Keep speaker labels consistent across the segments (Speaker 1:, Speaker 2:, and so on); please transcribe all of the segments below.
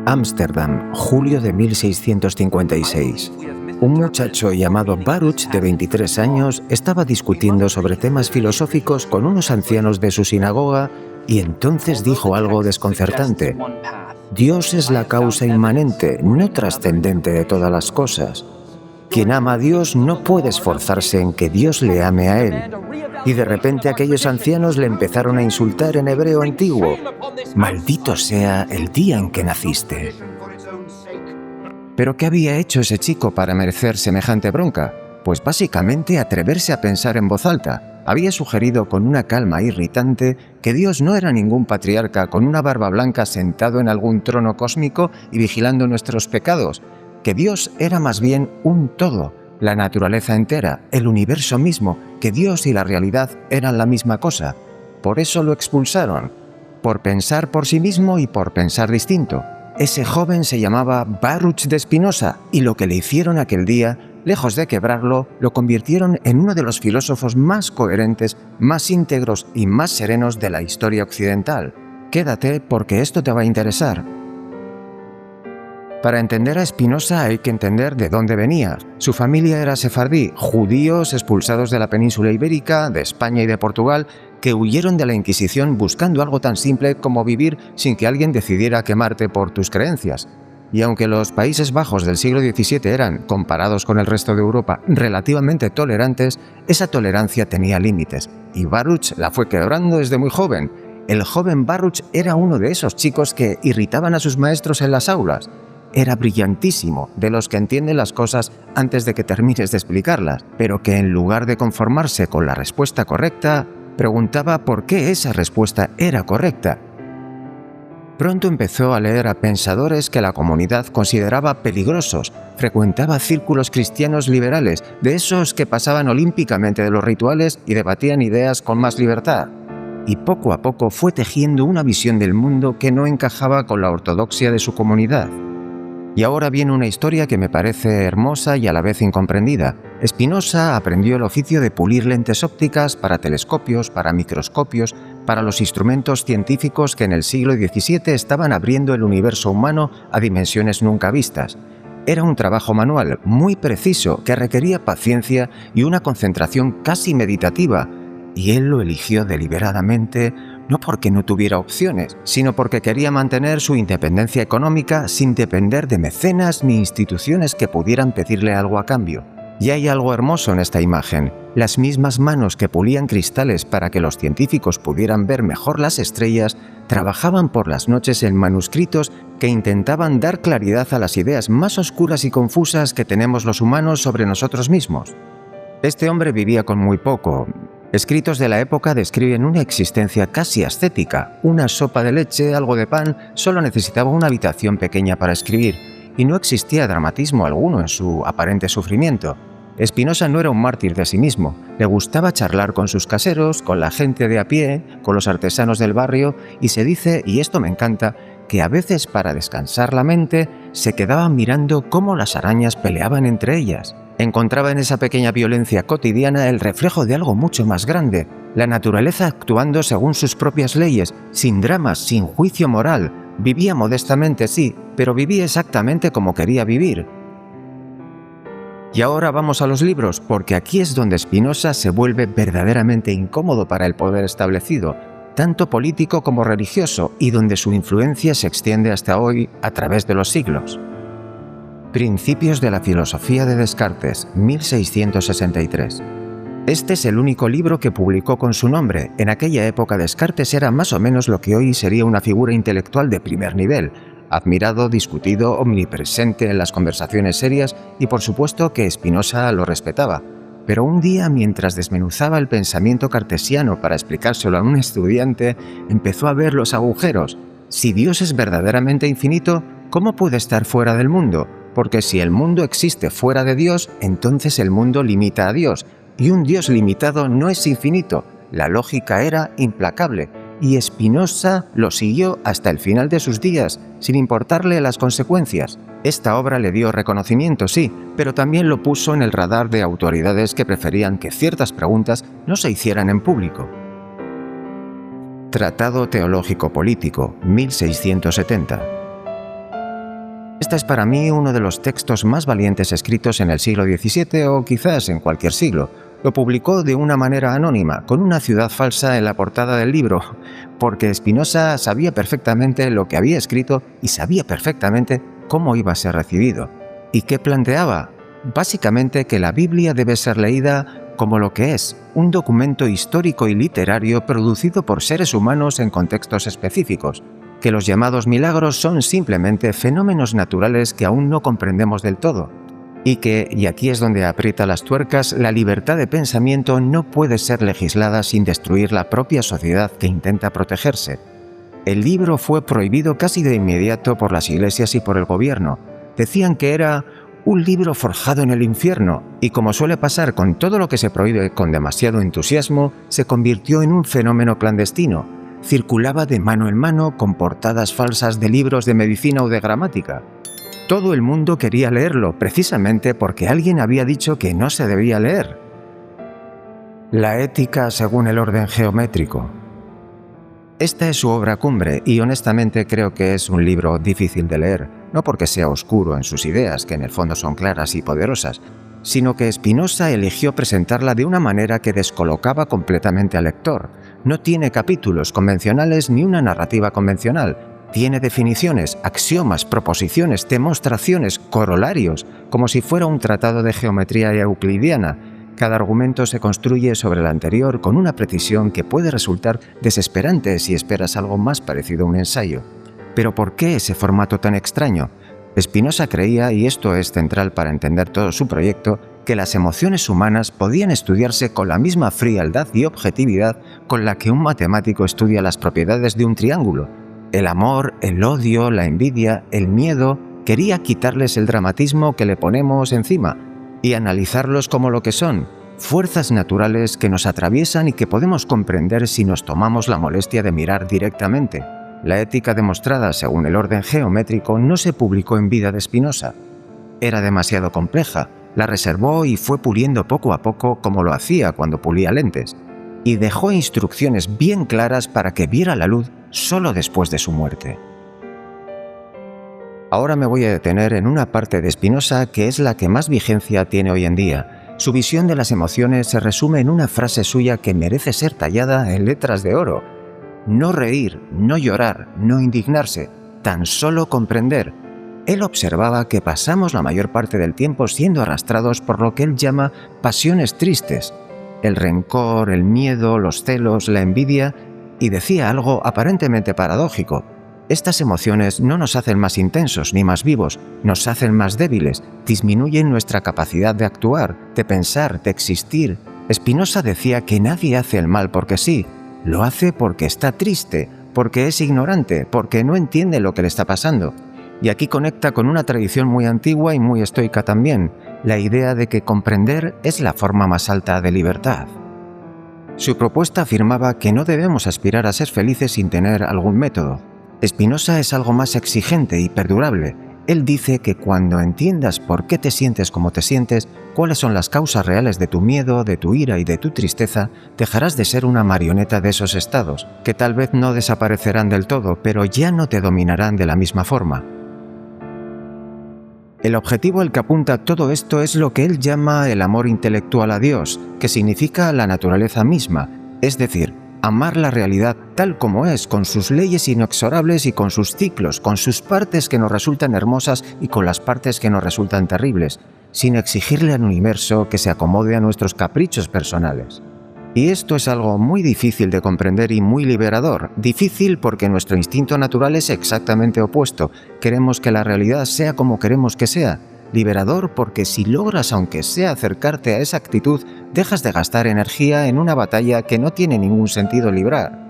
Speaker 1: Ámsterdam, julio de 1656. Un muchacho llamado Baruch, de 23 años, estaba discutiendo sobre temas filosóficos con unos ancianos de su sinagoga y entonces dijo algo desconcertante. Dios es la causa inmanente, no trascendente de todas las cosas. Quien ama a Dios no puede esforzarse en que Dios le ame a él. Y de repente aquellos ancianos le empezaron a insultar en hebreo antiguo. Maldito sea el día en que naciste. ¿Pero qué había hecho ese chico para merecer semejante bronca? Pues básicamente atreverse a pensar en voz alta. Había sugerido con una calma irritante que Dios no era ningún patriarca con una barba blanca sentado en algún trono cósmico y vigilando nuestros pecados, que Dios era más bien un todo, la naturaleza entera, el universo mismo, que Dios y la realidad eran la misma cosa. Por eso lo expulsaron, por pensar por sí mismo y por pensar distinto. Ese joven se llamaba Baruch de Spinoza y lo que le hicieron aquel día, lejos de quebrarlo, lo convirtieron en uno de los filósofos más coherentes, más íntegros y más serenos de la historia occidental. Quédate porque esto te va a interesar. Para entender a Spinoza hay que entender de dónde venía. Su familia era sefardí, judíos expulsados de la península ibérica, de España y de Portugal, que huyeron de la Inquisición buscando algo tan simple como vivir sin que alguien decidiera quemarte por tus creencias. Y aunque los Países Bajos del siglo XVII eran, comparados con el resto de Europa, relativamente tolerantes, esa tolerancia tenía límites. Y Baruch la fue quebrando desde muy joven. El joven Baruch era uno de esos chicos que irritaban a sus maestros en las aulas. Era brillantísimo, de los que entienden las cosas antes de que termines de explicarlas, pero que en lugar de conformarse con la respuesta correcta, preguntaba por qué esa respuesta era correcta. Pronto empezó a leer a pensadores que la comunidad consideraba peligrosos, frecuentaba círculos cristianos liberales, de esos que pasaban olímpicamente de los rituales y debatían ideas con más libertad. Y poco a poco fue tejiendo una visión del mundo que no encajaba con la ortodoxia de su comunidad. Y ahora viene una historia que me parece hermosa y a la vez incomprendida. Spinoza aprendió el oficio de pulir lentes ópticas para telescopios, para microscopios, para los instrumentos científicos que en el siglo XVII estaban abriendo el universo humano a dimensiones nunca vistas. Era un trabajo manual muy preciso que requería paciencia y una concentración casi meditativa, y él lo eligió deliberadamente no porque no tuviera opciones, sino porque quería mantener su independencia económica sin depender de mecenas ni instituciones que pudieran pedirle algo a cambio. Y hay algo hermoso en esta imagen. Las mismas manos que pulían cristales para que los científicos pudieran ver mejor las estrellas, trabajaban por las noches en manuscritos que intentaban dar claridad a las ideas más oscuras y confusas que tenemos los humanos sobre nosotros mismos. Este hombre vivía con muy poco. Escritos de la época describen una existencia casi ascética. Una sopa de leche, algo de pan, solo necesitaba una habitación pequeña para escribir, y no existía dramatismo alguno en su aparente sufrimiento. Spinoza no era un mártir de sí mismo. Le gustaba charlar con sus caseros, con la gente de a pie, con los artesanos del barrio, y se dice, y esto me encanta, que a veces para descansar la mente se quedaba mirando cómo las arañas peleaban entre ellas. Encontraba en esa pequeña violencia cotidiana el reflejo de algo mucho más grande, la naturaleza actuando según sus propias leyes, sin dramas, sin juicio moral. Vivía modestamente, sí, pero vivía exactamente como quería vivir. Y ahora vamos a los libros, porque aquí es donde Spinoza se vuelve verdaderamente incómodo para el poder establecido, tanto político como religioso, y donde su influencia se extiende hasta hoy a través de los siglos. Principios de la filosofía de Descartes, 1663. Este es el único libro que publicó con su nombre. En aquella época Descartes era más o menos lo que hoy sería una figura intelectual de primer nivel, admirado, discutido, omnipresente en las conversaciones serias y por supuesto que Spinoza lo respetaba. Pero un día, mientras desmenuzaba el pensamiento cartesiano para explicárselo a un estudiante, empezó a ver los agujeros. Si Dios es verdaderamente infinito, ¿cómo puede estar fuera del mundo? Porque si el mundo existe fuera de Dios, entonces el mundo limita a Dios, y un Dios limitado no es infinito. La lógica era implacable, y Spinoza lo siguió hasta el final de sus días, sin importarle las consecuencias. Esta obra le dio reconocimiento, sí, pero también lo puso en el radar de autoridades que preferían que ciertas preguntas no se hicieran en público. Tratado Teológico Político, 1670. Este es para mí uno de los textos más valientes escritos en el siglo XVII o quizás en cualquier siglo. Lo publicó de una manera anónima, con una ciudad falsa en la portada del libro, porque Spinoza sabía perfectamente lo que había escrito y sabía perfectamente cómo iba a ser recibido. ¿Y qué planteaba? Básicamente que la Biblia debe ser leída como lo que es, un documento histórico y literario producido por seres humanos en contextos específicos, que los llamados milagros son simplemente fenómenos naturales que aún no comprendemos del todo, y que, y aquí es donde aprieta las tuercas, la libertad de pensamiento no puede ser legislada sin destruir la propia sociedad que intenta protegerse. El libro fue prohibido casi de inmediato por las iglesias y por el gobierno. Decían que era un libro forjado en el infierno, y como suele pasar con todo lo que se prohíbe con demasiado entusiasmo, se convirtió en un fenómeno clandestino. Circulaba de mano en mano con portadas falsas de libros de medicina o de gramática. Todo el mundo quería leerlo, precisamente porque alguien había dicho que no se debía leer. La ética según el orden geométrico. Esta es su obra cumbre y honestamente creo que es un libro difícil de leer, no porque sea oscuro en sus ideas, que en el fondo son claras y poderosas, sino que Spinoza eligió presentarla de una manera que descolocaba completamente al lector. No tiene capítulos convencionales ni una narrativa convencional. Tiene definiciones, axiomas, proposiciones, demostraciones, corolarios, como si fuera un tratado de geometría euclidiana. Cada argumento se construye sobre el anterior con una precisión que puede resultar desesperante si esperas algo más parecido a un ensayo. Pero ¿por qué ese formato tan extraño? Spinoza creía, y esto es central para entender todo su proyecto, que las emociones humanas podían estudiarse con la misma frialdad y objetividad con la que un matemático estudia las propiedades de un triángulo. El amor, el odio, la envidia, el miedo, quería quitarles el dramatismo que le ponemos encima y analizarlos como lo que son, fuerzas naturales que nos atraviesan y que podemos comprender si nos tomamos la molestia de mirar directamente. La ética demostrada según el orden geométrico no se publicó en vida de Spinoza. Era demasiado compleja, la reservó y fue puliendo poco a poco como lo hacía cuando pulía lentes, y dejó instrucciones bien claras para que viera la luz solo después de su muerte. Ahora me voy a detener en una parte de Spinoza que es la que más vigencia tiene hoy en día. Su visión de las emociones se resume en una frase suya que merece ser tallada en letras de oro. No reír, no llorar, no indignarse, tan solo comprender. Él observaba que pasamos la mayor parte del tiempo siendo arrastrados por lo que él llama pasiones tristes. El rencor, el miedo, los celos, la envidia, y decía algo aparentemente paradójico. Estas emociones no nos hacen más intensos ni más vivos, nos hacen más débiles, disminuyen nuestra capacidad de actuar, de pensar, de existir. Spinoza decía que nadie hace el mal porque sí, lo hace porque está triste, porque es ignorante, porque no entiende lo que le está pasando. Y aquí conecta con una tradición muy antigua y muy estoica también, la idea de que comprender es la forma más alta de libertad. Su propuesta afirmaba que no debemos aspirar a ser felices sin tener algún método. Spinoza es algo más exigente y perdurable. Él dice que cuando entiendas por qué te sientes como te sientes, cuáles son las causas reales de tu miedo, de tu ira y de tu tristeza, dejarás de ser una marioneta de esos estados, que tal vez no desaparecerán del todo, pero ya no te dominarán de la misma forma. El objetivo al que apunta todo esto es lo que él llama el amor intelectual a Dios, que significa la naturaleza misma, es decir, amar la realidad tal como es, con sus leyes inexorables y con sus ciclos, con sus partes que nos resultan hermosas y con las partes que nos resultan terribles, sin exigirle al universo que se acomode a nuestros caprichos personales. Y esto es algo muy difícil de comprender y muy liberador. Difícil porque nuestro instinto natural es exactamente opuesto. Queremos que la realidad sea como queremos que sea. Liberador porque si logras, aunque sea acercarte a esa actitud, dejas de gastar energía en una batalla que no tiene ningún sentido librar.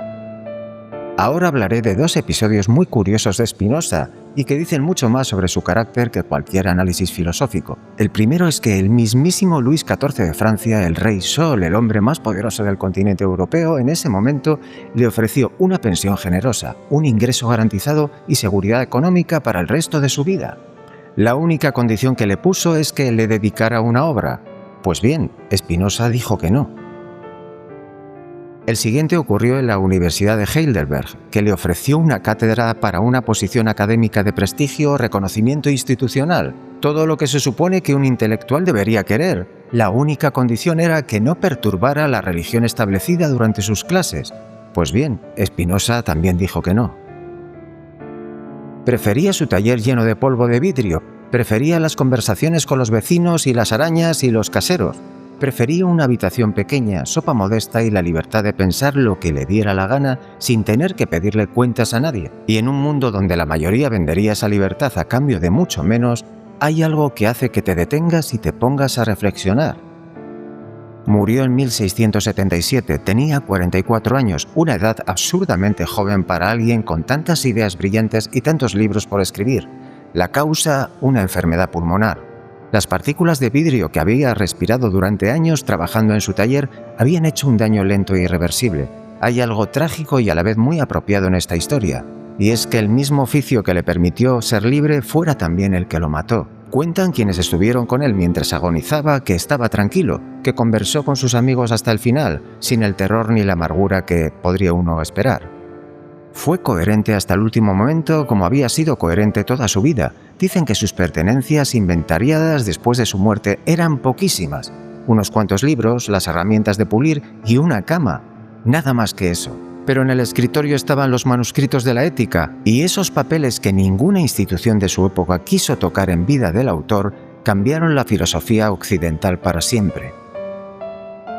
Speaker 1: Ahora hablaré de dos episodios muy curiosos de Spinoza y que dicen mucho más sobre su carácter que cualquier análisis filosófico. El primero es que el mismísimo Luis XIV de Francia, el Rey Sol, el hombre más poderoso del continente europeo, en ese momento le ofreció una pensión generosa, un ingreso garantizado y seguridad económica para el resto de su vida. La única condición que le puso es que le dedicara una obra. Pues bien, Spinoza dijo que no. El siguiente ocurrió en la Universidad de Heidelberg, que le ofreció una cátedra para una posición académica de prestigio o reconocimiento institucional, todo lo que se supone que un intelectual debería querer. La única condición era que no perturbara la religión establecida durante sus clases. Pues bien, Spinoza también dijo que no. Prefería su taller lleno de polvo de vidrio, prefería las conversaciones con los vecinos y las arañas y los caseros. Prefería una habitación pequeña, sopa modesta y la libertad de pensar lo que le diera la gana sin tener que pedirle cuentas a nadie. Y en un mundo donde la mayoría vendería esa libertad a cambio de mucho menos, hay algo que hace que te detengas y te pongas a reflexionar. Murió en 1677, tenía 44 años, una edad absurdamente joven para alguien con tantas ideas brillantes y tantos libros por escribir. La causa, una enfermedad pulmonar. Las partículas de vidrio que había respirado durante años trabajando en su taller habían hecho un daño lento e irreversible. Hay algo trágico y a la vez muy apropiado en esta historia, y es que el mismo oficio que le permitió ser libre fuera también el que lo mató. Cuentan quienes estuvieron con él mientras agonizaba que estaba tranquilo, que conversó con sus amigos hasta el final, sin el terror ni la amargura que podría uno esperar. Fue coherente hasta el último momento como había sido coherente toda su vida. Dicen que sus pertenencias inventariadas después de su muerte eran poquísimas. Unos cuantos libros, las herramientas de pulir y una cama. Nada más que eso. Pero en el escritorio estaban los manuscritos de la ética y esos papeles que ninguna institución de su época quiso tocar en vida del autor cambiaron la filosofía occidental para siempre.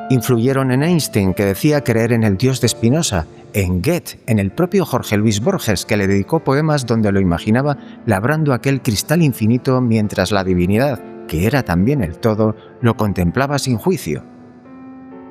Speaker 1: Influyeron en Einstein, que decía creer en el Dios de Spinoza, en Goethe, en el propio Jorge Luis Borges, que le dedicó poemas donde lo imaginaba labrando aquel cristal infinito mientras la divinidad, que era también el todo, lo contemplaba sin juicio.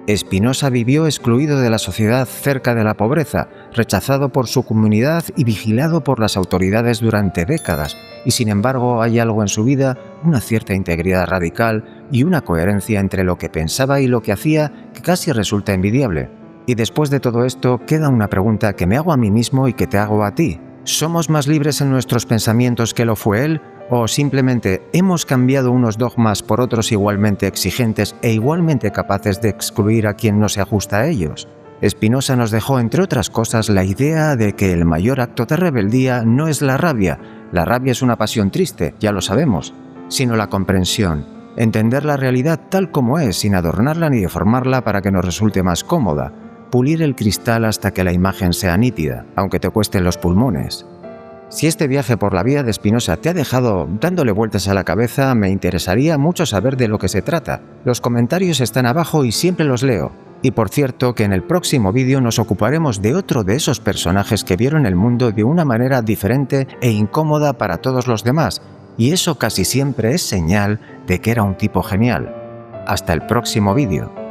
Speaker 1: Spinoza vivió excluido de la sociedad cerca de la pobreza, rechazado por su comunidad y vigilado por las autoridades durante décadas, y sin embargo hay algo en su vida, una cierta integridad radical y una coherencia entre lo que pensaba y lo que hacía que casi resulta envidiable. Y después de todo esto queda una pregunta que me hago a mí mismo y que te hago a ti. ¿Somos más libres en nuestros pensamientos que lo fue él? ¿O simplemente hemos cambiado unos dogmas por otros igualmente exigentes e igualmente capaces de excluir a quien no se ajusta a ellos? Spinoza nos dejó, entre otras cosas, la idea de que el mayor acto de rebeldía no es la rabia es una pasión triste, ya lo sabemos, sino la comprensión, entender la realidad tal como es sin adornarla ni deformarla para que nos resulte más cómoda, pulir el cristal hasta que la imagen sea nítida, aunque te cuesten los pulmones. Si este viaje por la vida de Spinoza te ha dejado dándole vueltas a la cabeza, me interesaría mucho saber de lo que se trata. Los comentarios están abajo y siempre los leo. Y por cierto que en el próximo vídeo nos ocuparemos de otro de esos personajes que vieron el mundo de una manera diferente e incómoda para todos los demás, y eso casi siempre es señal de que era un tipo genial. Hasta el próximo vídeo.